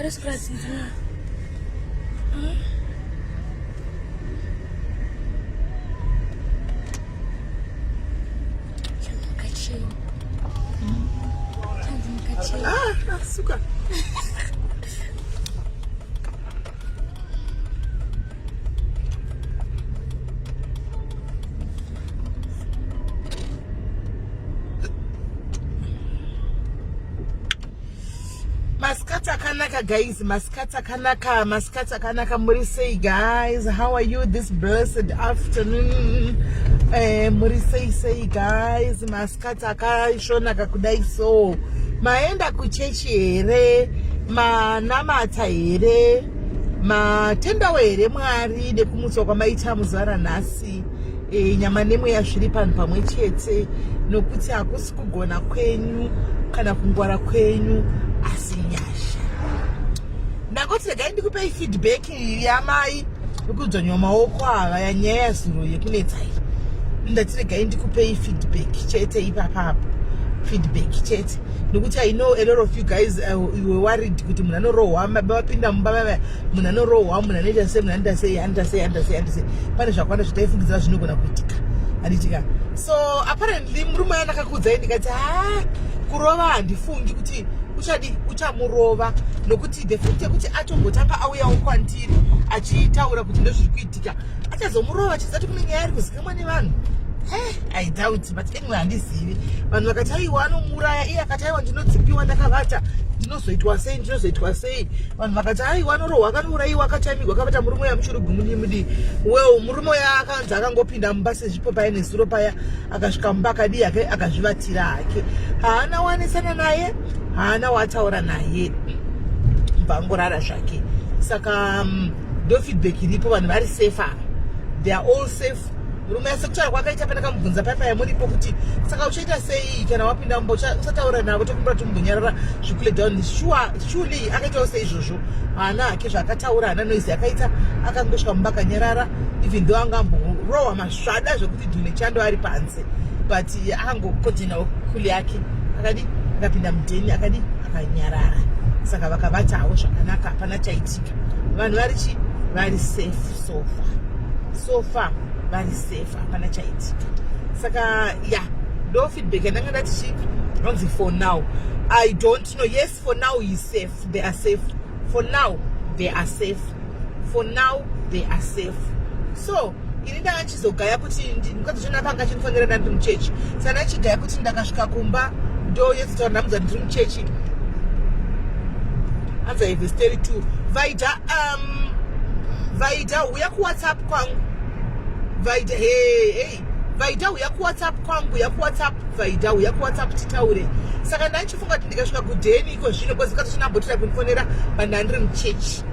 Açúcar. Maskata kanaka guys, maskata kanaka Murisei guys. How are you this blessed afternoon? Murisei say guys, maskata kaishona kakudai so. Maenda kuchechi here, manamata here, matenda here mwari nekumutswa kwamaita muzara nasi. Nyama nemwe yazviri panhu pamwe chete nokuti hakusi kugona kwenyu kana kungwara kwenyu asi nyasha. Ndangoti regai ndikupai feedback yamai yokudzvanywa maoko ava yanyaya yazuro yekunetsai. Ndati regai ndikupei feedback chete ipapapo. Feedback chete nokuti I know a lot of you guys you were worried kuti munhu anorohwa mabapinda mubaba munhu anorohwa munhu anoita sei munhu anoita sei pane zvakawanda zvitaifungidzira zvinogona kuitika handitika. So apparently murume anakakudzai ndikati kurova handifungi kuti uchamurova nokuti the fact yekuti atombotanga auyawo kwandiri achitaura kuti ndozviri kuitika achazomurova achizati kune nyaya iri kuzikamwa nevanhu. I doubt, but anyway handizivi. Vanhu vakati aiwa anomuraya, iye akati aiwa ndinodzipiwa ndakavata ndinozoitwa sei. Vanhu vakati aiwa anorohwa akanourayiwa akatamigwa akavata murume yamuchurugu mudimudi. Well, murume uya akanzi akangopinda mumba sezvipo paya nezuro paya akasvika mumba akadii akazvivatira hake. Haana wanesana naye, haana wataura naye. Mbangorara zvake. Saka ndo feedback iripo, vanhu vari safe. They are all safe. Murume asekutaura kwakaita pandakamubvunza papa yamuripo kuti saka uchaita sei kana wapinda mumba usataura navo tokumbura tombonyarara zvikule down. Surely akaitawo seizvozvo haana hake zvaakataura, haana noise akaita, akangosvika mumba akanyarara even though angamborohwa masvada zvokuti dhune chando ari panze, but akangokodhinawo kuli yake akapinda mudheni akanyarara. Saka vakavatawo zvakanaka, hapana chaitika. Vanhu vari safe so far very safe, hapana chaitika. Saka no feedback and ndanga ndati for now I don't know. Yes, for now he's safe, they are safe. For now they are safe. So ini ndanga chizogaya kuti ndikazviona panga chinofanira ndiri muchechi. Saka ndachigaya kuti ndakasvika kumba ndo yezitaura ndamudza ndiri muchechi. Anza verse 32. Vaida uya ku WhatsApp kwangu. Vaida Vaida uya ku WhatsApp kwangu, Vaida uya ku WhatsApp titaure. Saka ndachifunga kuti ndikasvika kudheni iko zvino because kachinombotira kunifonera banda ndiri muchechi.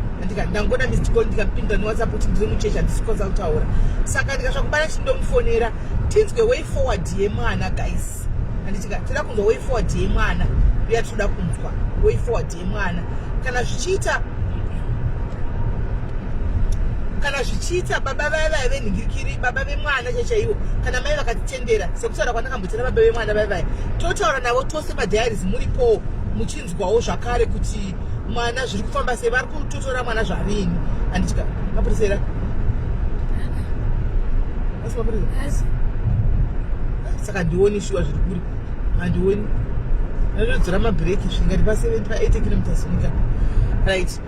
Ndangona missed call ndikapinda no WhatsApp kuti ndiri muchechi handisikoza kutaura. Saka ndikasvika kumbana chindomufonera tinzwe way forward yemwana guys. Handitika tira kunzwa way forward yemwana. Uya toda kunzwa way forward yemwana. Kana zvichiita baba vai venhingirikiri, baba vemwana chaivo kana mai vakatitendera sekutaura kwandakambotenda baba vemwana vai totaura navo tose padiaries muripo muchinzwawo zvakare kuti mwana zviri kufamba sei, vari kutotora mwana zvarini. Handitika mapurisera asi mapurisera saka ndioni shuwa zviri kuri handioni ndinodzora mabhireki zvingati pa 7 pa 8 kilometers nyika right.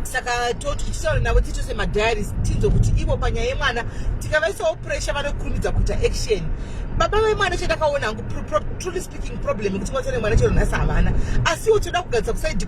Saka tichitaura navo tichose madiaries tinzo kuti ivo panyaya yemwana tikavaisawo pressure vanokurumidza kuita action. Baba vemwana chandakaona hangu truly speaking problem yekuti kwatsane mwana chero nhasi havana, asiwo toda kugadzisa kusaidi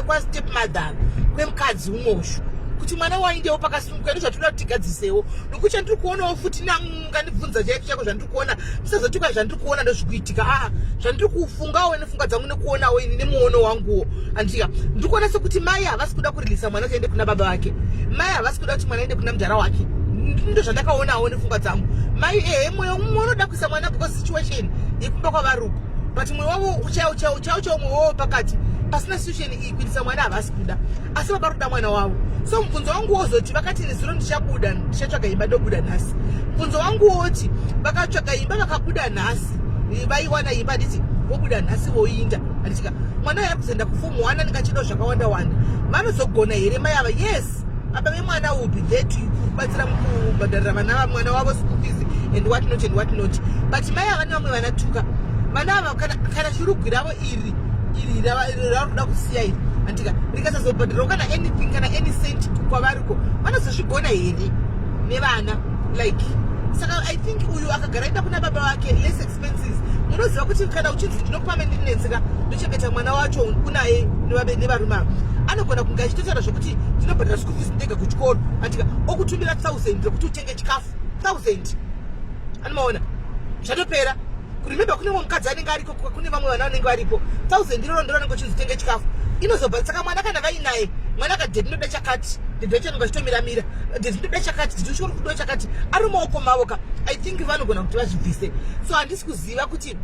kwastep mother kwemukadzi umoshu kuti mwana waindewo pakasununguka ndo zvatoda kuti tigadzisewo nokuti chandiri kuonawo futi ngandibvunza chaicho chako zvandiri kuona musazotuka zvandiri kuona ndozvikuitika zvandiri kufungawo nepfungwa dzangu nekuonawo ini nemuono wanguwo. Andika ndiri kuona sekuti mai havasi kuda kurilisa mwana kuti aende kuna baba vake, mai havasi kuda kuti mwana aende kuna mudhara wake. Ndo zvandakaonawo nepfungwa dzangu. Mai mwoyo unoda kuisa mwana because situation yekumba kwavaruku, but mwoyo wavo chaiwo mwoyo wavo pakati pasina situation iyi kuitisa mwana havasi kuda, asi baba ruda mwana wavo. So mubvunzo wangu wozoti vakati nezuro ndichatsvaga imba ndobuda nhasi. Mubvunzo wangu woti vakatsvaga imba vakabuda nhasi, vaiwana imba nditi wobuda nhasi woinda anditika mwana yakuzoenda kufomu 1 ndikachido zvakawanda vanozogona here mai ava yes apa vemwana will be there to kubatsira mukubhadharira vana vamwana wavo school fees and what not but mai ava nevamwe vanatuka vana ava kana shurugwi ravo iri rakuda kusiya iri anditika rikasazobhadhirawo kana anything kana any cent kwavariko vanozozvigona here nevana like saka I think uyu akagara enda kuna baba wake less expenses munoziva kuti kana uchinzi ndinokupa maintenance ndochengeta mwana wacho unaye nevarume ava anogona kunge achitotaura zvokuti ndinobhadhara school fees ndega kuchikoro antika okutumira 1000 rekuti utenge chikafu 1000 anomaona zvatopera kurememba kune mukadzi anenge ariko kune vamwe vana vanenge varipo 1000 iroro ndiro anenge uchinzi utenge chikafu inozobva saka mwana kana vainaye mwana akati ndinoda chakati ndidochenonga chitomiramira ndinoda chakati ndidochori kudo chakati ari maoko mavoka I think vanogona kuti vazvibvise so handisi kuziva kuti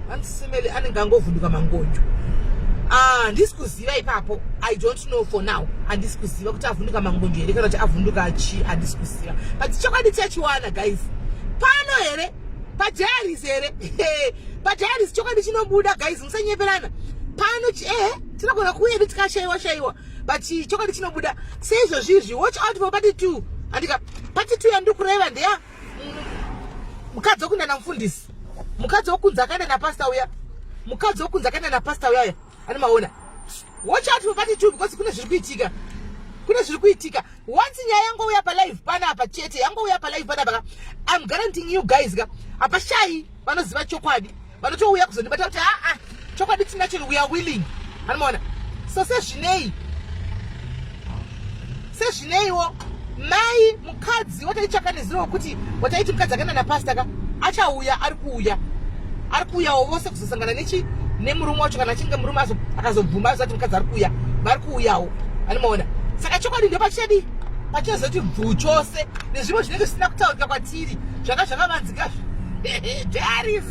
vandisemele anenge angovhunduka mangonjo handisi kuziva ipapo I don't know for now handisi kuziva kuti avhunduka mangonjo here kana kuti avhunduka chi handisi kuziva but chokwadi chachiwana guys pano here padiaries here padiaries chokwadi chinobuda guys musanyeperana pano tinogona kuuya tikashaiwa but chokwadi chinobuda seizvozvizvi watch out for party 2 andika party 2 yandikureva ndeya mukadzi wokunda namufundisi mukadzi wokunza akaenda napasta uya mukadzi wokunza akaenda napasta uyaya anomaona watch out for party 2 because kune zviri kuitika once nyaya yangouya palive panapa chete yangouya palive panapa I'm guaranteeing you guys hapashai vanoziva chokwadi vanotouya kuzondibata kuti chokwadi tinacho we are willing anomaona so sezvineiwo mai mukadzi wataichakanizira wekuti wataiti mukadzi akaenda napasta achauya ari kuuyawo vose kuzosangana nemurume wacho kana achinge murume akazobvuma azati mukadzi vari kuuyawo anomaona saka chokwadi ndo pachinozoti bvu chose nezvimwe zvinenge zvisina kutaurika kwatiri zvakavanzika diaries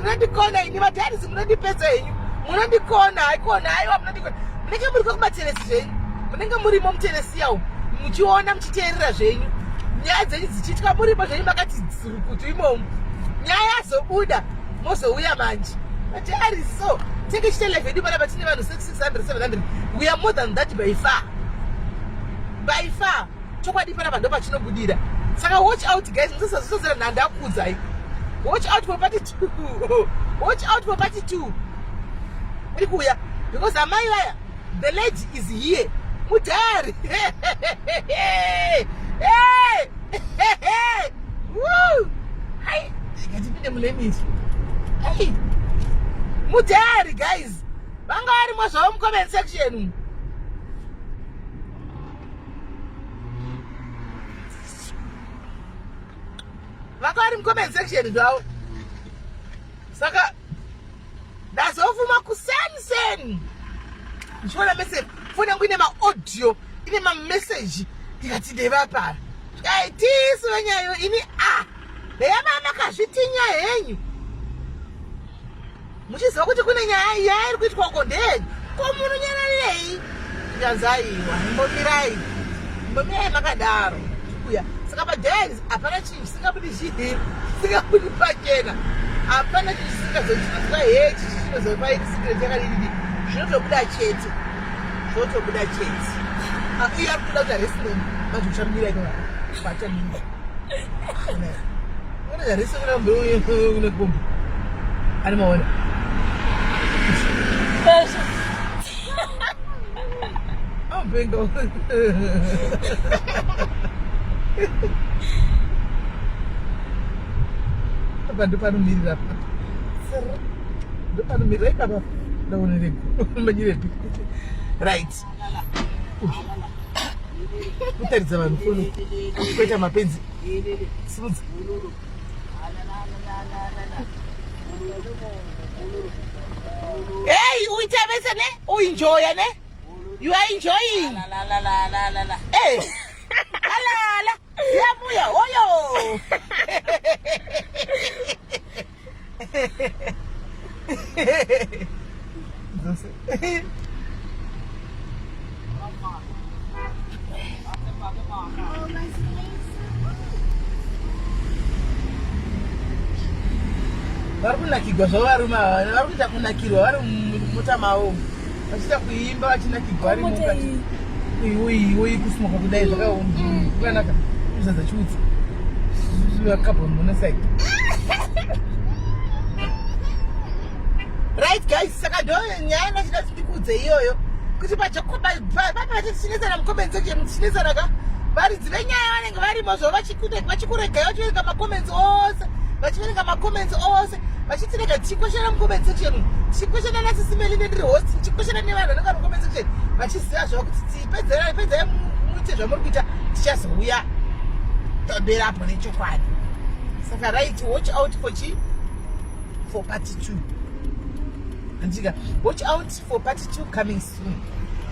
munondikona ini madiaries munondipedza henyu munondikona aiwa munondikona munenge muriko kumateresi zvenyu munenge murimo muteresi yawo muchiona muchiteerera zvenyu nyaya dzenyu dzichiitwa muripo zvenyu makati dzirukutu imomo nyaya yazobuda mozouya manje madiaries so tenge chitelevhedi panapa tine vanhu 600 700 we are more than that by far chokwadi panapa ndo pachinobudira saka watch out guys musasazozera nhanda akudzai watch out for party 2 iri kuuya because amai vaya the lady is here mudhari ngatipinde mulemisi mudhari guys vanga varimo zvavo mucomment section vakari mucomment section zvavo saka ndazofuma kusensen ndichiona message foni yangu ine maaudio ine mamessage ndikati ndevapara tisi venyayo ini heya mamakazvitinya henyu muchiziva kuti kune nyaya iri kuitwako ndenyu ko munonyararirei ndikanzaiwa imbomirai makadaro kuya saka padiaries hapana chinhu singabudi chii singabudi pachena hapana chinhu singazotinosika hechi chinozopaikisikirechakalididi zvinotobuda chete iye ari kuda kuti haresinem vantu kuchamira ikabatanimba ona haresi une kombi ani maona ambenga apa ndopanomirira ndopanomirira ikapa ndaonerekumbanyirepi right kutaridza vanhu fono kuita mapenzi simudza hey uita bese ne uenjoya ne you are enjoying hey ala yabuya oyo vari kunakirwa zvavo varume ava vari kuita kunakirwa vari mumota mavo vachiita kuimba vachinakirwa vari mukati uyi kusimoka kudai zvakakanaka kuzadza chiutsi carbon monoxide. Right guys, saka ndo nyaya ndachida ndikudze iyoyo kuti pajakobatichinetsana mucomment section tichinetsana ka varidzi venyaya vanenge varimo zvo vachikuregai vachiverenga macomments ose vachiverenga macomments ose vachitirega tichikweshana mucomment section tichikweshana nasisimeli ndiri host tichikweshana nevanhu vanenge vari mucomment section vachiziva zvavo kuti pedzai muite zvamuri kuita tichazouya toberapo nechokwadi. Saka right, watch out for part 2. Andiga, watch out for part 2 coming soon.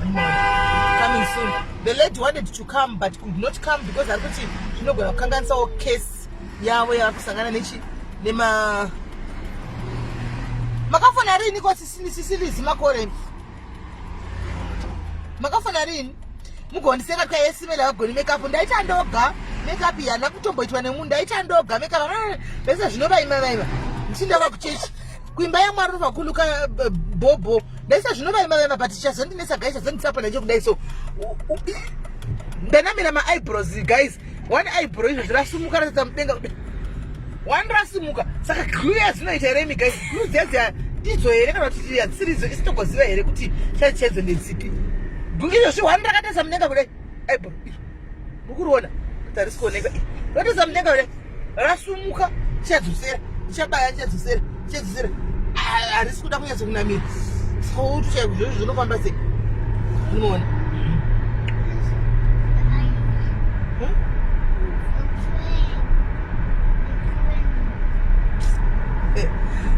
Coming soon. The lady wanted to come but could not come because Arkuti, you know, kanganisa case yawe yakusangana nechi nema makafona rini kwa sisilizi makore makafona rini mugondiseka kwa yesimela wagoni makeup ndaita ndoga makeup yana kutomboitwa nemunhu ndaita ndoga makeup besa zvinovaima ndichinda kuchechi kuimba yaMwari vakuluka bobo ndaisa zvinovaima but chazondinesa guys chazondisapa nacho kudai so ndanamira ma eyebrows guys one eyebrow izvo zvirasumuka ratsa mudenga one rasumuka saka clear zvinoita here mi guys kuziya ndidzo here kana kuti yatsirizo isitogoziva here kuti chachedzo ndetsipi izvozvi one rakatesa mudenga kudai eyebrow mukuriona kuti harisi kuoneka ratesa mudenga kudai rasumuka chadzosera chabaya chadzosera harisi kuda kunyatsa kunamira sauti chaiko zvozvo zvinofamba sei unoona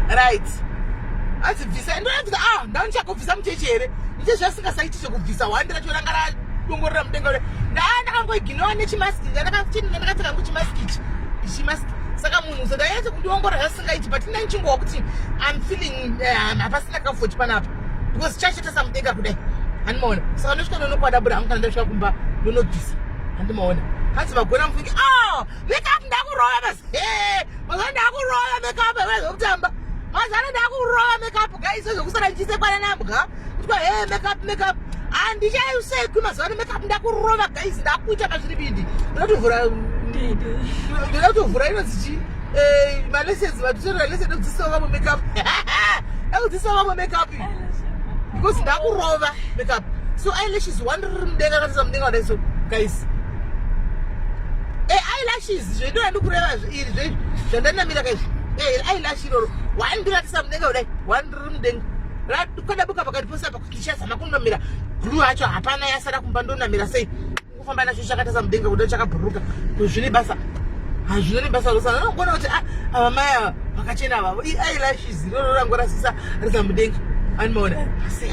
right azibvisa ndoabvisa ndanichakubvisa mucheche here iche zvasingasaiti chekubvisa wandi racho ranga radongorera mudenga ure ndakangoiginowa nechimaski ndakataka ngu chimaski saka munhu sendanyatsa kundiongora zvasingaiti but ndichingowa kuti I'm feeling hapasina kafoti panapa because chachetesa mudenga kudai handimaona saka ndosvika ndonokwadabura hangu kana ndasvika kumba ndonobvisa handimaona hanzi magona mufungi makeup ndakurova basi mazana ndakurova makeup vezokutamba mazana ndakurova makeup guys wezokusara ndichisekwana nambwa kutwa makeup handichaiseki mazana makeup ndakurova guys ndakuita pazviri bindi ndinotovhura inozichi malessons vatutorera lesson ekudzisawo vamwe makeup ekudzisawo vamwe makeup because ndakurova makeup so eyelashes one riri mudenga katisa mudenga wadai so guys eyelashes zvendoda ndikureva iri zvandanamira kaizvi eyelash iroro one ndiratisa mudenga kudai one riri mudenga rakadabuka pakati pose apa kuti chazama kunamira glue yacho hapana yasara kumba ndonamira sei kufamba nacho chakatasa mudenga kudai chakabhuruka zvine basa hazvine basa rosana nogona kuti avamai ava vakachena vavo eyelashes iroro rangorasisa risa mudenga animaona asi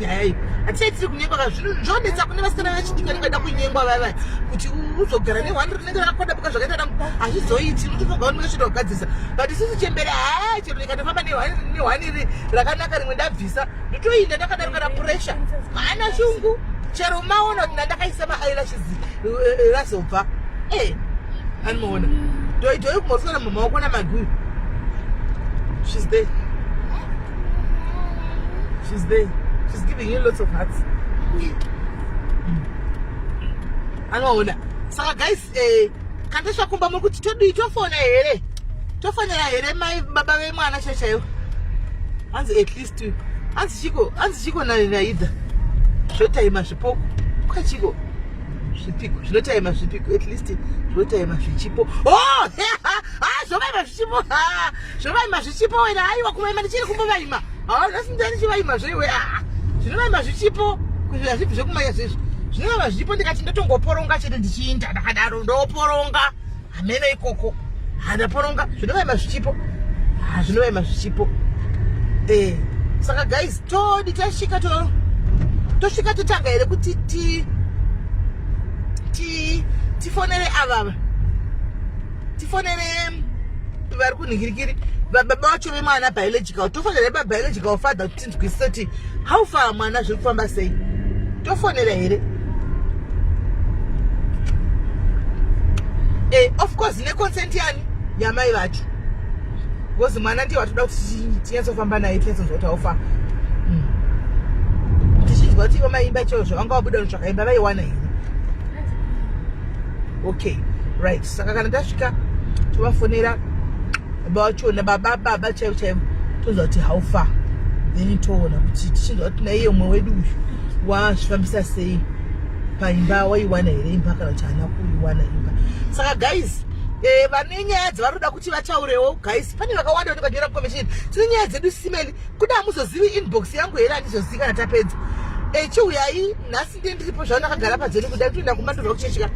nyaya iyi hatisai tiri kunyengwa kazvino zvonetsa kune vasikana vechidiki vanenge da kunyengwa vava kuti uzogara nehwani rinenge rakakwadabuka zvakaita dambu hazvizoiti unotofoga unenge chida kugadzisa but isusu chembere chero ndikatofamba nehwani iri rakanaka rimwe ndabvisa ndotoinda ndakadaruka napuresha haana shungu chero maona kuti ndandakaisa maeyelashes razobva animaona doi kumosana mamaoko namagui she's there. She's there. She's giving you lots of hearts. Anoona. Saka guys, kandesha kumba muri kuti todi tofona here. Tofonera here mai baba vemwana chachayo. Hanzi at least hanzi chiko naida. Zvotaima zvipoko. Kwachiko. Zvipiko. Zvinotaima zvipiko at least zvotaima zvichipo. Zvovaima zvichipo. Zvovaima zvichipo wena aiwa kumaima ndichiri kumbovaima. Ndasindani chivaima zvewe zvinovaima zvichipo kuzvazvibvi zvekumanya zvezvo zvinovaima zvichipo ndikati ndotongoporonga chete ndichiinda ndakadaro ndoporonga hameno ikoko handaporonga zvinovaima zvichipo zvinovaima zvichipo saka guys todi tosvika totanga here kuti tifonere avava tifonere vari kunhingirikiri baba vacho vemwana biological tofonera babiological father kuti tinzwisise kuti how far mwana zviri kufamba sei tofonera here of course neconsent yani yamai vacho because mwana ndiye watoda kuti tinyetsofamba naye tinyetsonzwa kuti aufa. Tichinzwa kuti vamaimba chaizvo vanga vabuda zvakaimba vaiwana here. Okay, right. Saka kana tasvika tovafonera vachona baba chaivo chaivo tonzwa kuti how far. Then toona kuti tichinzwa kuti naiye umwe wedu uyu wazvifambisa sei paimba waiwana here imba kana kuti haana kuiwana imba. Saka guys, vane nyaya dzavaroda kuti vataurewo guys, pane vakawanda kuti vadyera commission. Tine nyaya dzedu simeli kuda hamuzozivi inbox yangu here handizozivi kana tapedza. Chiuyai nhasi ndiripo zvandakagara padzeni kudai toenda kumadorwa kuchechika.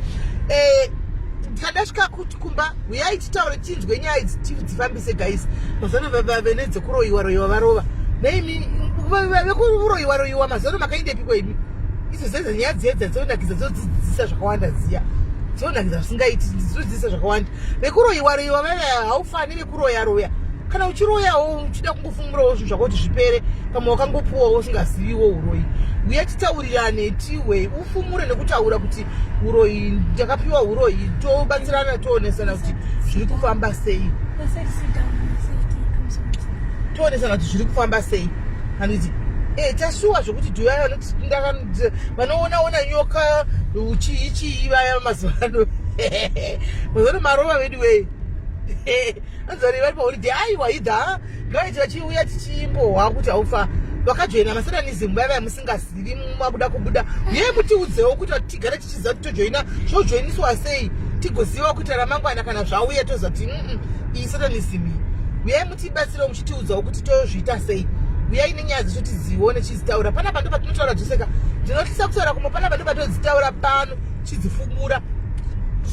Ndikadasvika kuti kumba uyai titaure tinzwe nyaya idzi tidzifambise guys. Mazano vene dzekuroyiwa varova. Neimi vekuroyiwa mazano makaindepiko imi. Idzo zedza nyaya dzedza dzonakidza dzodzidzisa zvakawanda ziya. Dzonakidza zvisingaiti dzodzidzisa zvakawanda. Vekuroyiwa veve haufani vekuroya. Kana uchiroyawo uchida kungofumurawo zvinhu zvako kuti zvipere pamwe wakangopuwawo usingaziviwo uroyi. Uye titaurirane tiwe ufumure nekutaura kuti uroyi ndakapiwa uroyi tobatsirana toonesana kuti zviri kufamba sei. Toonesana kuti zviri kufamba sei. Handiti tashuwa zvokuti dhuya vanoona nyoka uchii vaya mazuvano. Mazuvano marova vedu wei. Anzari vari paholiday aiwa idha ngaiti vachiuya tichimbohwa kuti haufa vakajoina masatanism vaya musingazivi mabuda kubuda. Uyai mutiudzewo kuti tigare tichiziva kuti tojoina zvojoiniswa sei tigoziva kuti ramangwana kana zvauya toziva kuti iyi satanism iyi. Uyai mutibatsirewo muchitiudzawo kuti tozviita sei. Uyai nenyaya dzecho tidzione tichizitaura. Panapa ndo patinotaura dzoseka ndinotyisa kutaura kumwe. Panapa ndo patinodzitaura pano tichizifumura.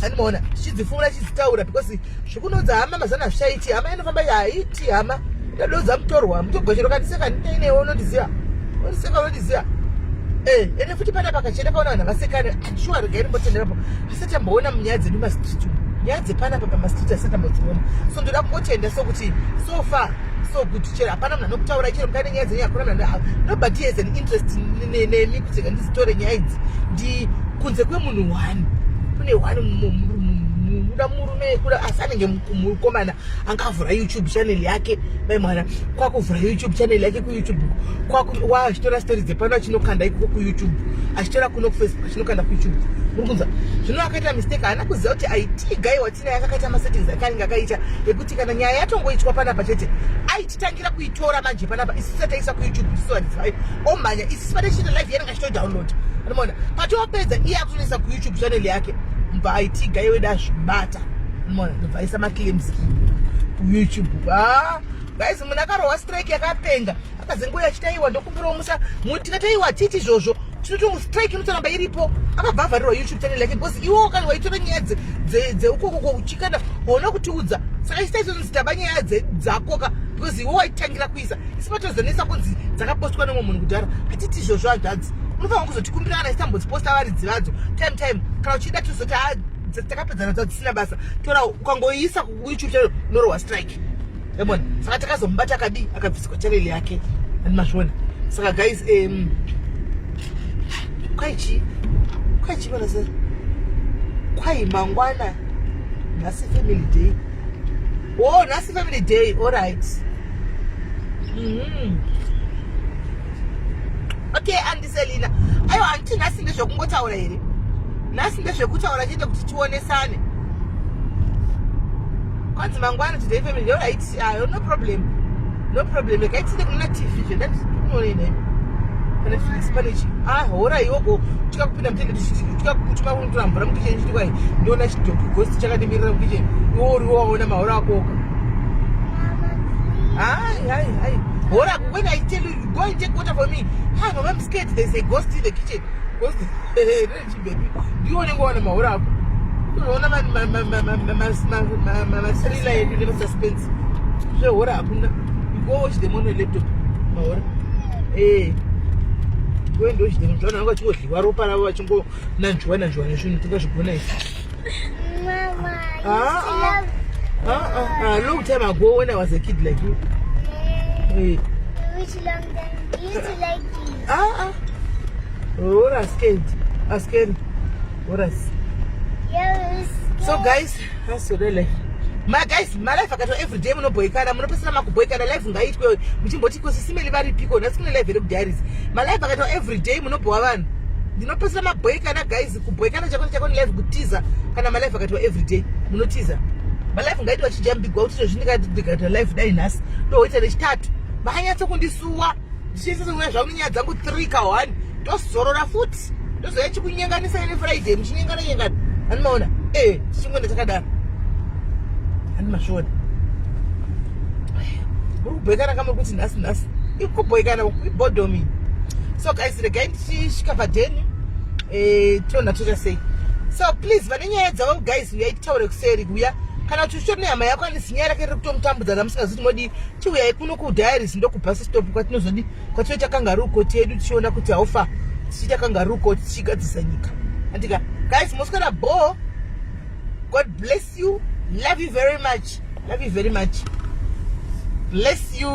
Handimoona tichizifumura tichizitaura because zvikunodza hama mazana zvichaiti hama inofamba yaiti hama ndadodza mutorwa mutogwechero kandiseka ndainewo unondiziva ende futi panapa kachenda paona vanhu vasekane atishuwa regai rimbotenderapo asati amboona munyaya dzedu mastriti nyaya dzepanapa pamastriti asati ambodziona. So ndoda kungotenda sokuti so far so good chero hapana munhu anokutaura chero mukane nyaya dzenyu hakuna munhu nobody has an interest nemi kuti ndizitore nyaya idzi kunze kwemunhu wani. Kune wani muda murume kuda asanenge mukomana angavhura YouTube channel yake vaimwana kwakuvhura YouTube channel yake kuYouTube achitora stories dzepano achinokanda ikoko kuYouTube achitora kuno kuFacebook achinokanda kuYouTube. Murikunzwa zvino akaita mistake haana kuziva kuti IT guy watina yakakaita masettings akange akaita ekuti kana nyaya yatongoitwa panapa chete aititangira kuitora manje panapa isisi taisa kuYouTube isisi wadzai omhanya isisi patachita live yanenge achitodownload. Unaona patopedza iye akutonesa kuYouTube channel yake mba IT guy wedu azvibata. Unaona ndobvaisa maclaims kuYouTube. Guys munhu akarohwa strike yakapenga akazenguya achitaiwa ndokumbirawo musa tikataiwa titi izvozvo tinoti strike inotoramba iripo. Akabhavharirwa YouTube channel yake because iwo kana waitora nyaya dzeukoko uchikanda waona kutiudza. Saka isitaizonzitaba nyaya dzakoka because iwo waitangira kuisa isipatozonesa kunzi dzakapostwa nemwe munhu kudhara hatiti izvozvo hanzvadzi. Unofanira kuzotikumbirana isitambodziposta varidzi vadzo time kana uchida tuzoti takapedzana dzao dzisina basa tora ukangoisa kuYouTube channel unorohwa strike. Yabona saka takazomubata akadi akabviswa channel yake andimazviona. Saka guys kwaichi vanasa kwai mangwana nhasi family day. Nhasi family day. Alright. Okay andiselina aiwa handiti nhasi ndezvekungotaura here. Nhasi ndezvekutaura chete kuti tionesane. Kwanzi mangwana today family day. Alright. No problem yakaitinde kuna TV zvendandinoonei kana Felix panechi hora iwoko tikakupinda mutende tikakutuma kunotora mvura mukicheni chiti kwai ndiona chidhoki ghost chakademirira mukicheni iwo uriwo waona mahora akoko. Hai hora when I tell you go and take water for me mama I'm scared there's a ghost in the kitchen. Ghost baby ndione ngoona mahora ako unoona masrila yedu nemassuspense zvehora hakuna. You go watch them on a laptop mahora ndo chidemo zvana vanga chingodliwa ropa ravo vachingonanzviwa nezvinhu tingazvigona izvi. Long time ago when I was a kid like you. Which long time? You used to like these. What are scared? What are? Yes. So guys, that's really guys, malife akato everyday munoboekana, munopesana makuboekana, life ngaitwe muchimboti kosisimeli varipiko nasikune life rekudiaries. Malife akato everyday munoboa vanhu. Ndinopesana maboekana guys, kuboekana chako ni life kutiza kana malife akato everyday munotiza. Malife ngaitwa chijambigwa kuti zvindikato life dai nhasi. Ndoita rechitatu. Vanyatso kundisuwa. Ndichisa sekunya zvamunyaya dzangu 3 ka 1. Tozorora futi. Ndozoya chikunyenganisa ine Friday muchinyengana. Animaona? Chingwenda chakadaro. Animashona. Mukuboekana kama kuti nhasi. Ikuboekana kubodomi. So guys, again, shikapadeni. Tona sei. So please, vanenya dzavo guys, uyaitaure kuseri kuya. Kana tushone hama yako anisinyara kere kutomutambudza namusingaziti modi chiuyai kuno kudiaries ndokubhasi stop kwatinozodi kwatinoita kangaroo court yedu tichiona kuti haufa tichiita kangaroo court tichigadzisa nyika. Andika guys, moskana bo. God bless you. Love you very much. Bless you.